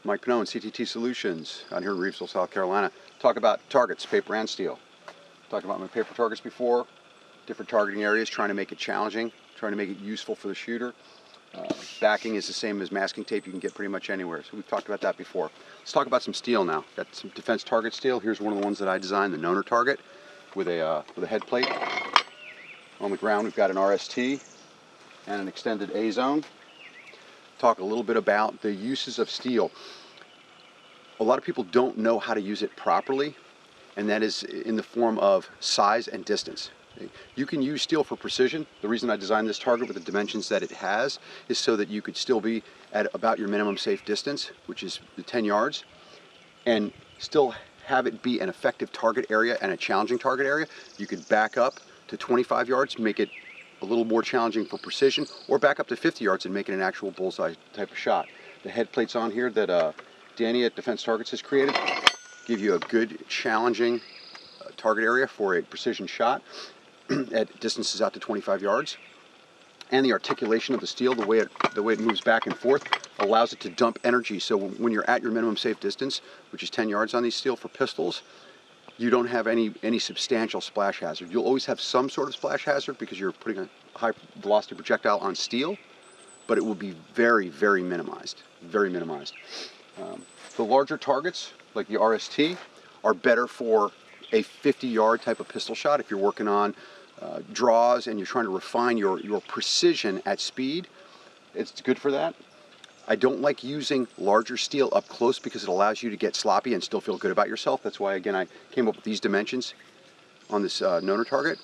Mike Pannone, CTT Solutions, out here in Reevesville, South Carolina. Talk about targets, paper and steel. Talked about my paper targets before, different targeting areas, trying to make it challenging, trying to make it useful for the shooter. Backing is the same as masking tape. You can get pretty much anywhere. So we've talked about that before. Let's talk about some steel now. Got some defense target steel. Here's one of the ones that I designed, the Pannone target, with a head plate. On the ground, we've got an RST and an extended A zone. Talk a little bit about the uses of steel. A lot of people don't know how to use it properly, and that is in the form of size and distance. You can use steel for precision. The reason I designed this target with the dimensions that it has is so that you could still be at about your minimum safe distance, which is the 10 yards, and still have it be an effective target area and a challenging target area. You could back up to 25 yards, make it a little more challenging for precision, or back up to 50 yards and make it an actual bullseye type of shot. The head plates on here that Danny at Defense Targets has created give you a good challenging target area for a precision shot at distances out to 25 yards. And the articulation of the steel, the way it moves back and forth, allows it to dump energy. So when you're at your minimum safe distance, which is 10 yards on these steel for pistols, you don't have any substantial splash hazard. You'll always have some sort of splash hazard because you're putting a high velocity projectile on steel, but it will be very, very minimized, very minimized. The larger targets, like the RST, are better for a 50-yard type of pistol shot. If you're working on draws and you're trying to refine your precision at speed, it's good for that. I don't like using larger steel up close because it allows you to get sloppy and still feel good about yourself. That's why, again, I came up with these dimensions on this Pannone target.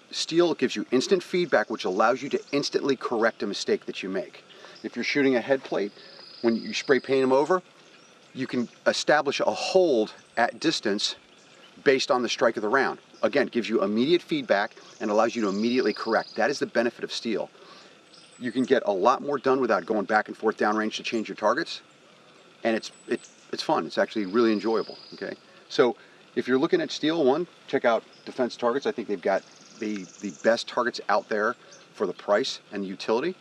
Steel gives you instant feedback, which allows you to instantly correct a mistake that you make. If you're shooting a head plate, when you spray paint them over, you can establish a hold at distance based on the strike of the round. Again, gives you immediate feedback and allows you to immediately correct. That is the benefit of steel. You can get a lot more done without going back and forth downrange to change your targets, and it's fun. It's actually really enjoyable. Okay, so if you're looking at steel, one, check out Defense Targets. I think they've got the best targets out there for the price and the utility.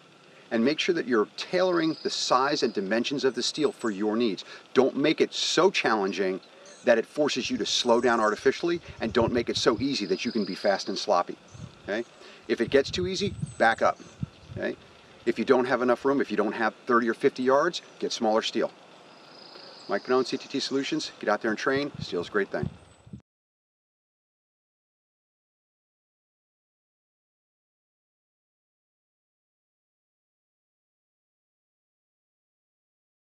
And make sure that you're tailoring the size and dimensions of the steel for your needs. Don't make it so challenging that it forces you to slow down artificially, and don't make it so easy that you can be fast and sloppy. Okay? If it gets too easy, back up. Okay? If you don't have enough room, if you don't have 30 or 50 yards, get smaller steel. Mike Pannone, CTT Solutions. Get out there and train. Steel's a great thing.